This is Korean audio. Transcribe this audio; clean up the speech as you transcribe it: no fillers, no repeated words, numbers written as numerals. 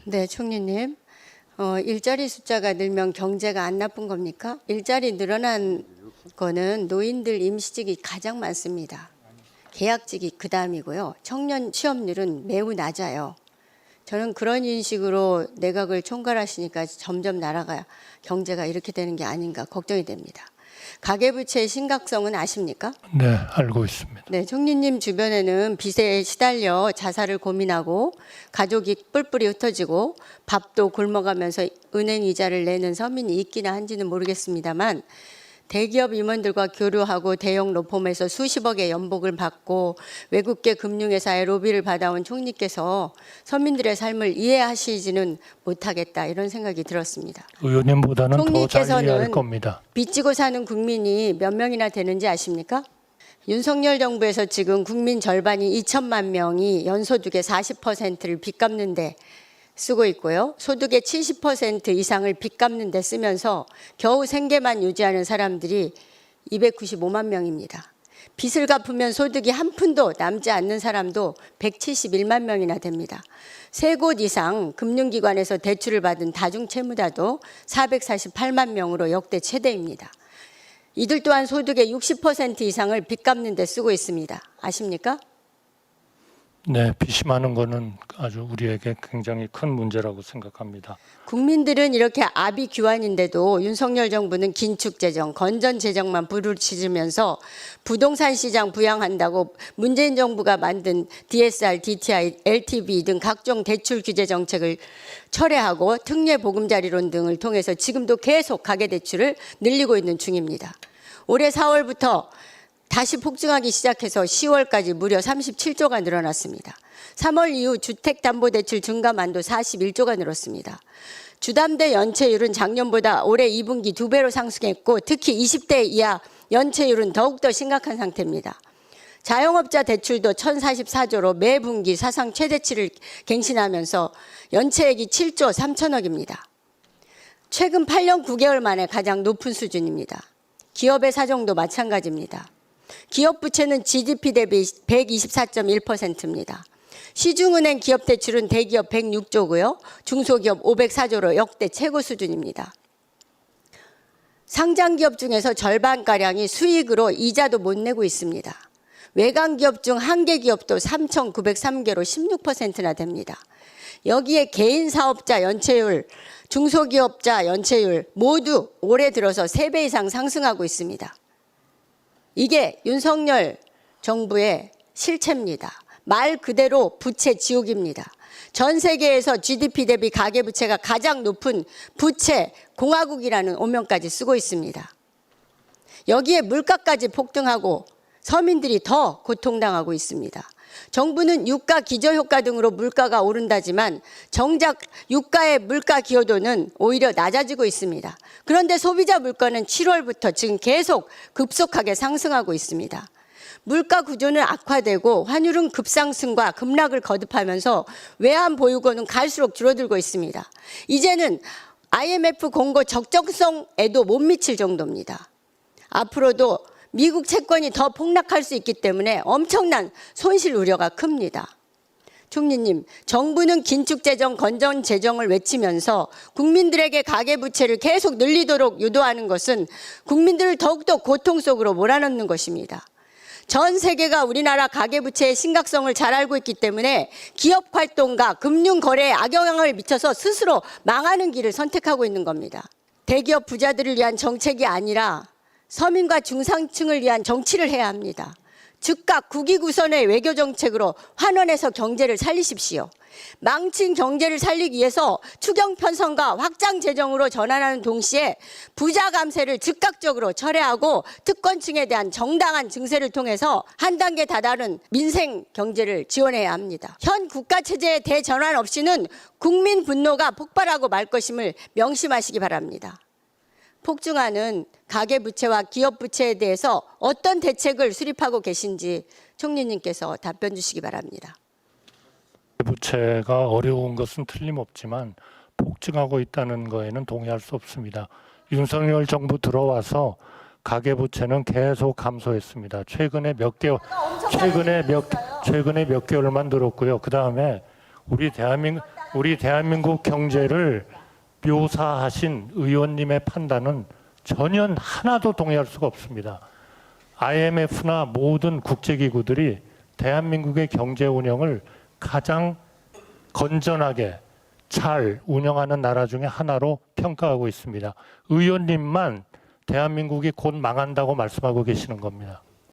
네, 총리님. 일자리 숫자가 늘면 경제가 안 나쁜 겁니까? 일자리 늘어난 거는 노인들 임시직이 가장 많습니다. 계약직이 그 다음이고요. 청년 취업률은 매우 낮아요. 저는 그런 인식으로 내각을 총괄하시니까 점점 나라가 경제가 이렇게 되는 게 아닌가 걱정이 됩니다. 가계부채의 심각성은 아십니까? 네, 알고 있습니다. 네, 총리님 주변에는 빚에 시달려 자살을 고민하고 가족이 뿔뿔이 흩어지고 밥도 굶어가면서 은행 이자를 내는 서민이 있기나 한지는 모르겠습니다만 대기업 임원들과 교류하고 대형 로펌에서 수십억의 연봉을 받고 외국계 금융회사의 로비를 받아온 총리께서 서민들의 삶을 이해하시지는 못하겠다 이런 생각이 들었습니다. 의원님보다는 더 잘 이해할 총리께서는 겁니다. 빚지고 사는 국민이 몇 명이나 되는지 아십니까? 윤석열 정부에서 지금 국민 절반이 2천만 명이 연소득의 40%를 빚 갚는 데 쓰고 있고요. 소득의 70% 이상을 빚 갚는 데 쓰면서 겨우 생계만 유지하는 사람들이 295만 명입니다. 빚을 갚으면 소득이 한 푼도 남지 않는 사람도 171만 명이나 됩니다. 3곳 이상 금융기관에서 대출을 받은 다중채무자도 448만 명으로 역대 최대입니다. 이들 또한 소득의 60% 이상을 빚 갚는 데 쓰고 있습니다. 아십니까? 네, 빚이 많은 거는 아주 우리에게 굉장히 큰 문제라고 생각합니다. 국민들은 이렇게 아비규환인데도 윤석열 정부는 긴축재정, 건전재정만 부르짖으면서 부동산 시장 부양한다고 문재인 정부가 만든 DSR, DTI, LTV 등 각종 대출 규제 정책을 철회하고 특례 보금자리론 등을 통해서 지금도 계속 가계대출을 늘리고 있는 중입니다. 올해 4월부터 다시 폭증하기 시작해서 10월까지 무려 37조가 늘어났습니다. 3월 이후 주택담보대출 증가만도 41조가 늘었습니다. 주담대 연체율은 작년보다 올해 2분기 2배로 상승했고 특히 20대 이하 연체율은 더욱더 심각한 상태입니다. 자영업자 대출도 1044조로 매 분기 사상 최대치를 갱신하면서 연체액이 7조 3천억입니다. 최근 8년 9개월 만에 가장 높은 수준입니다. 기업의 사정도 마찬가지입니다. 기업 부채는 GDP 대비 124.1%입니다. 시중은행 기업 대출은 대기업 106조고요. 중소기업 504조로 역대 최고 수준입니다. 상장기업 중에서 절반가량이 수익으로 이자도 못 내고 있습니다. 외간기업 중 한개 기업도 3,903개로 16%나 됩니다. 여기에 개인사업자 연체율, 중소기업자 연체율 모두 올해 들어서 3배 이상 상승하고 있습니다. 이게 윤석열 정부의 실체입니다. 말 그대로 부채 지옥입니다. 전 세계에서 GDP 대비 가계부채가 가장 높은 부채 공화국이라는 오명까지 쓰고 있습니다. 여기에 물가까지 폭등하고 서민들이 더 고통당하고 있습니다. 정부는 유가 기저효과 등으로 물가가 오른다지만 정작 유가의 물가 기여도는 오히려 낮아지고 있습니다. 그런데 소비자 물가는 7월부터 지금 계속 급속하게 상승하고 있습니다. 물가 구조는 악화되고 환율은 급상승과 급락을 거듭하면서 외환 보유고는 갈수록 줄어들고 있습니다. 이제는 IMF 공고 적정성에도 못 미칠 정도입니다. 앞으로도 미국 채권이 더 폭락할 수 있기 때문에 엄청난 손실 우려가 큽니다. 총리님, 정부는 긴축재정, 건전재정을 외치면서 국민들에게 가계부채를 계속 늘리도록 유도하는 것은 국민들을 더욱더 고통 속으로 몰아넣는 것입니다. 전 세계가 우리나라 가계부채의 심각성을 잘 알고 있기 때문에 기업 활동과 금융거래에 악영향을 미쳐서 스스로 망하는 길을 선택하고 있는 겁니다. 대기업 부자들을 위한 정책이 아니라 서민과 중상층을 위한 정치를 해야 합니다. 즉각 국위구선의 외교정책으로 환원해서 경제를 살리십시오. 망친 경제를 살리기 위해서 추경 편성과 확장 재정으로 전환하는 동시에 부자 감세를 즉각적으로 철회하고 특권층에 대한 정당한 증세를 통해서 한 단계 다다른 민생 경제를 지원해야 합니다. 현 국가체제의 대전환 없이는 국민 분노가 폭발하고 말 것임을 명심하시기 바랍니다. 폭증하는 가계부채와 기업부채에 대해서 어떤 대책을 수립하고 계신지 총리님께서 답변 주시기 바랍니다. 부채가 어려운 것은 틀림없지만 폭증하고 있다는 거에는 동의할 수 없습니다. 윤석열 정부 들어와서 가계부채는 계속 감소했습니다. 최근에 몇 개월만 늘었고요. 그 다음에 우리 대한민국 우리 대한민국 경제를 묘사하신 의원님의 판단은 전혀 하나도 동의할 수가 없습니다. IMF나 모든 국제기구들이 대한민국의 경제 운영을 가장 건전하게 잘 운영하는 나라 중에 하나로 평가하고 있습니다. 의원님만 대한민국이 곧 망한다고 말씀하고 계시는 겁니다.